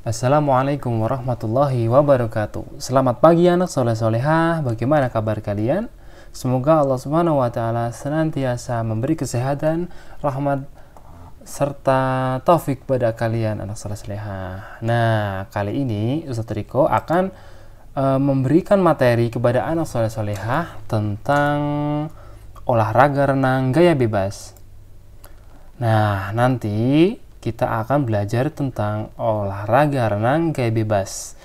Assalamualaikum warahmatullahi wabarakatuh. Selamat pagi anak soleh solehah. Bagaimana kabar kalian? Semoga Allah Subhanahu wa taala senantiasa memberi kesehatan, rahmat serta taufik pada kalian anak soleh solehah. Nah, kali ini Ustaz Riko akan memberikan materi kepada anak soleh solehah tentang olahraga renang gaya bebas. Nah, nanti kita akan belajar tentang olahraga renang gaya bebas.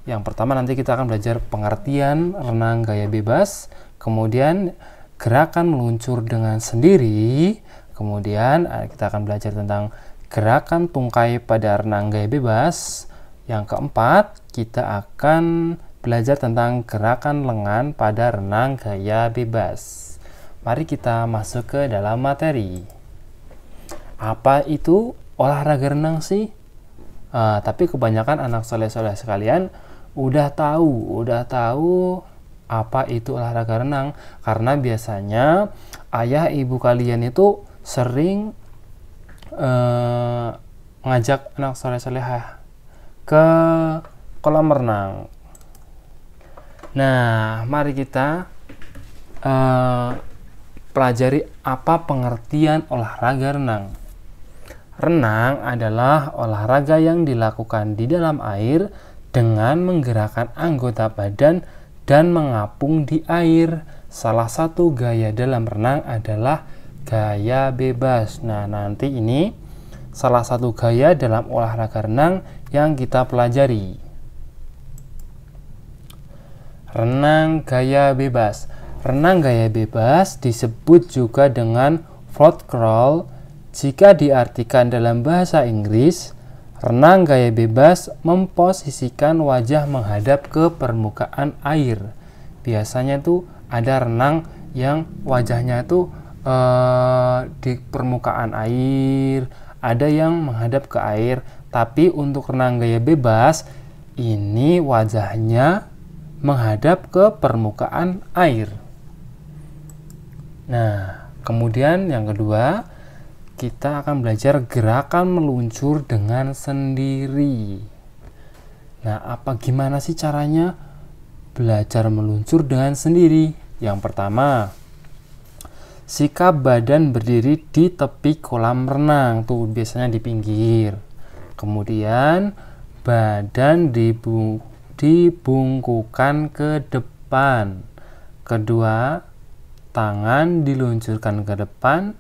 Yang pertama nanti kita akan belajar pengertian renang gaya bebas, kemudian gerakan meluncur dengan sendiri, kemudian kita akan belajar tentang gerakan tungkai pada renang gaya bebas. Yang keempat, kita akan belajar tentang gerakan lengan pada renang gaya bebas. Mari kita masuk ke dalam materi. Apa itu olahraga renang sih? Tapi kebanyakan anak soleh-soleh sekalian udah tahu apa itu olahraga renang, karena biasanya ayah ibu kalian itu sering ngajak anak soleh-solehah ke kolam renang. Nah, mari kita pelajari apa pengertian olahraga renang. Renang adalah olahraga yang dilakukan di dalam air dengan menggerakkan anggota badan dan mengapung di air. Salah satu gaya dalam renang adalah gaya bebas. Nah, nanti ini salah satu gaya dalam olahraga renang yang kita pelajari. Renang gaya bebas. Renang gaya bebas disebut juga dengan float crawl. Jika diartikan dalam bahasa Inggris, renang gaya bebas memposisikan wajah menghadap ke permukaan air. Biasanya tuh ada renang yang wajahnya tuh di permukaan air, ada yang menghadap ke air. Tapi untuk renang gaya bebas, ini wajahnya menghadap ke permukaan air. Nah, kemudian yang kedua, kita akan belajar gerakan meluncur dengan sendiri. Nah, gimana sih caranya belajar meluncur dengan sendiri? Yang pertama, sikap badan berdiri di tepi kolam renang, tuh biasanya di pinggir. Kemudian badan dibungkukan ke depan. Kedua, tangan diluncurkan ke depan.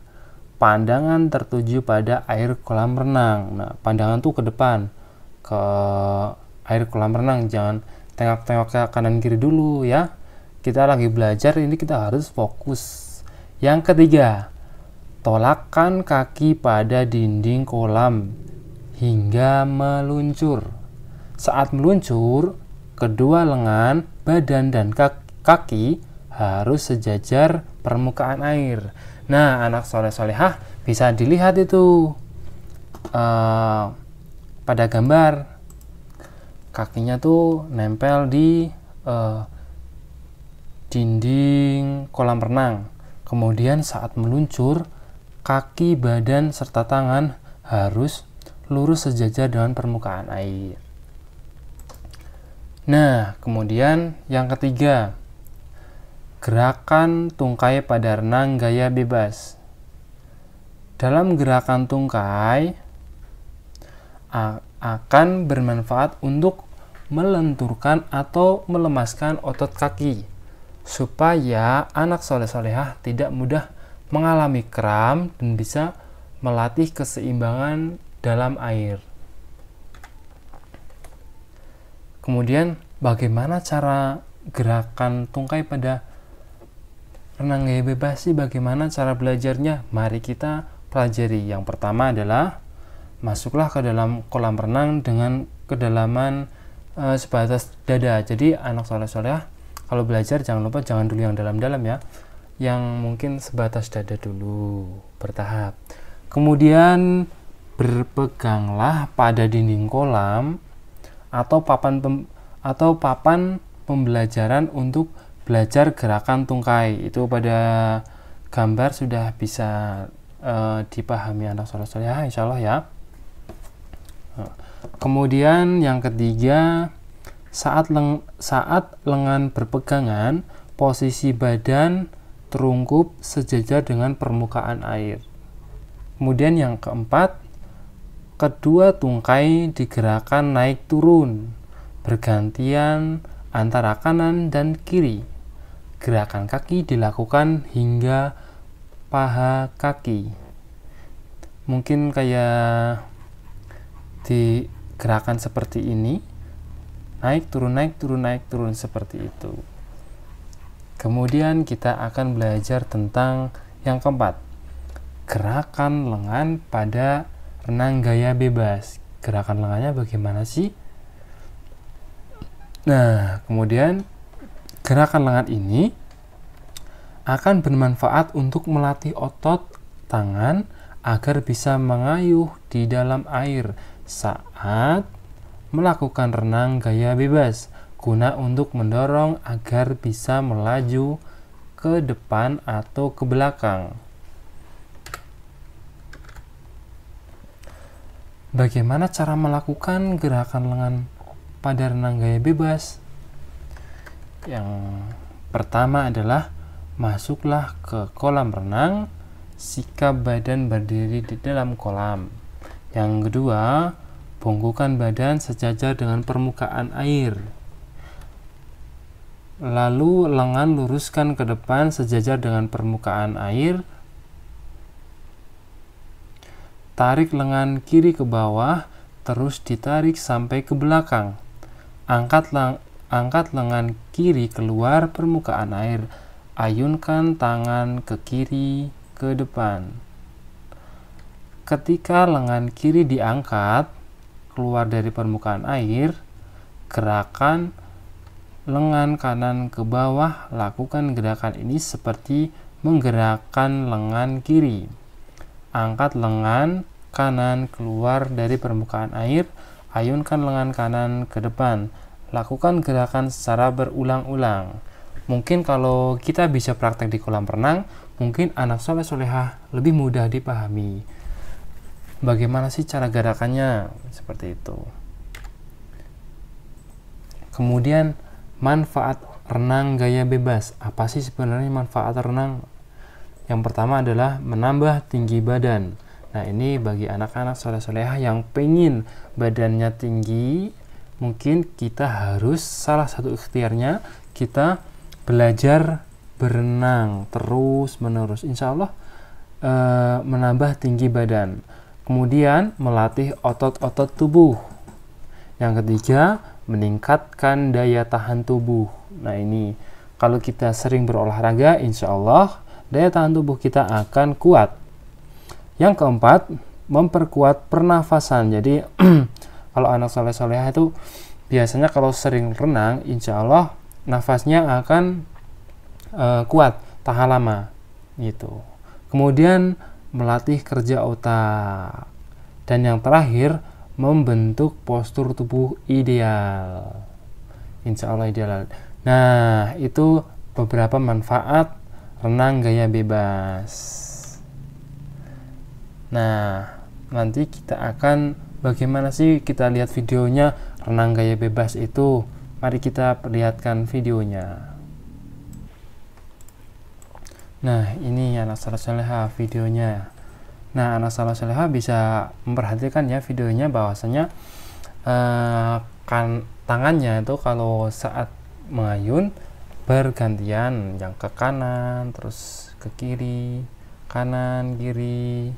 Pandangan tertuju pada air kolam renang. Nah, pandangan tuh ke depan, ke air kolam renang. Jangan tengok-tengok ke kanan kiri dulu ya. Kita lagi belajar, ini kita harus fokus. Yang ketiga, tolakkan kaki pada dinding kolam hingga meluncur. Saat meluncur, kedua lengan, badan, dan kaki harus sejajar permukaan air. Nah, anak soleh-solehah bisa dilihat itu pada gambar. Kakinya tuh nempel di dinding kolam renang. Kemudian saat meluncur, kaki, badan, serta tangan harus lurus sejajar dengan permukaan air. Nah, kemudian yang ketiga, gerakan tungkai pada renang gaya bebas. Dalam gerakan tungkai akan bermanfaat untuk melenturkan atau melemaskan otot kaki, supaya anak soleh-solehah tidak mudah mengalami kram dan bisa melatih keseimbangan dalam air. Kemudian, bagaimana cara gerakan tungkai pada renang gaya bebas sih? Bagaimana cara belajarnya? Mari kita pelajari. Yang pertama adalah masuklah ke dalam kolam renang dengan kedalaman sebatas dada. Jadi anak soleh-soleh kalau belajar jangan lupa jangan dulu yang dalam-dalam ya, yang mungkin sebatas dada dulu, bertahap. Kemudian berpeganglah pada dinding kolam atau papan pembelajaran untuk belajar gerakan tungkai. Itu pada gambar sudah bisa dipahami anak soleh-soleh insya Allah ya. Kemudian yang ketiga, saat lengan berpegangan, posisi badan terungkup sejajar dengan permukaan air. Kemudian yang keempat, kedua tungkai digerakkan naik turun, bergantian antara kanan dan kiri. Gerakan kaki dilakukan hingga paha kaki. Mungkin kayak di gerakan seperti ini, naik turun naik turun naik turun, seperti itu. Kemudian kita akan belajar tentang yang keempat, gerakan lengan pada renang gaya bebas. Gerakan lengannya bagaimana sih? Nah, kemudian gerakan lengan ini akan bermanfaat untuk melatih otot tangan agar bisa mengayuh di dalam air saat melakukan renang gaya bebas, guna untuk mendorong agar bisa melaju ke depan atau ke belakang. Bagaimana cara melakukan gerakan lengan pada renang gaya bebas? Yang pertama adalah masuklah ke kolam renang, sikap badan berdiri di dalam kolam. Yang kedua, bongkokkan badan sejajar dengan permukaan air. Lalu lengan luruskan ke depan sejajar dengan permukaan air. Tarik lengan kiri ke bawah, terus ditarik sampai ke belakang. Angkat lengan kiri keluar permukaan air. Ayunkan tangan ke kiri ke depan. Ketika lengan kiri diangkat keluar dari permukaan air, gerakan lengan kanan ke bawah. Lakukan gerakan ini seperti menggerakkan lengan kiri. Angkat lengan kanan keluar dari permukaan air, ayunkan lengan kanan ke depan. Lakukan gerakan secara berulang-ulang. Mungkin kalau kita bisa praktek di kolam renang, mungkin anak soleh solehah lebih mudah dipahami. Bagaimana sih cara gerakannya? Seperti itu. Kemudian manfaat renang gaya bebas. Apa sih sebenarnya manfaat renang? Yang pertama adalah menambah tinggi badan. Nah, ini bagi anak-anak soleh-solehah yang pengen badannya tinggi, mungkin kita harus, salah satu ikhtiarnya, kita belajar berenang terus menerus. Insya Allah menambah tinggi badan. Kemudian melatih otot-otot tubuh. Yang ketiga, meningkatkan daya tahan tubuh. Nah, ini kalau kita sering berolahraga, insya Allah daya tahan tubuh kita akan kuat. Yang keempat, memperkuat pernafasan. Jadi kalau anak soleh-solehah itu biasanya kalau sering renang, insya Allah nafasnya akan kuat, tahan lama gitu. Kemudian melatih kerja otak. Dan yang terakhir, membentuk postur tubuh ideal. Insya Allah ideal. Nah, itu beberapa manfaat renang gaya bebas. Nah, nanti kita akan bagaimana sih kita lihat videonya renang gaya bebas itu. Mari kita perlihatkan videonya. Nah, ini anak soleh-solehah videonya. Nah, anak soleh-solehah bisa memperhatikan ya videonya, bahwasanya tangannya itu kalau saat mengayun bergantian, yang ke kanan terus ke kiri, kanan kiri.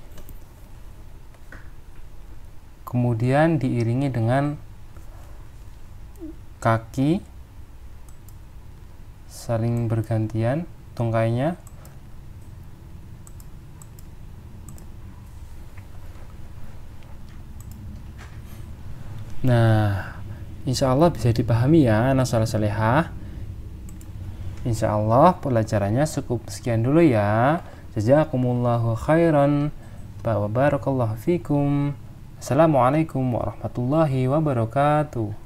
Kemudian diiringi dengan kaki saling bergantian tungkainya. Nah, insya Allah bisa dipahami ya anak soleh-solehah. Insya Allah pelajarannya cukup sekian dulu ya. Jazakumullahu khairan wa barakallahu fikum. Assalamualaikum warahmatullahi wabarakatuh.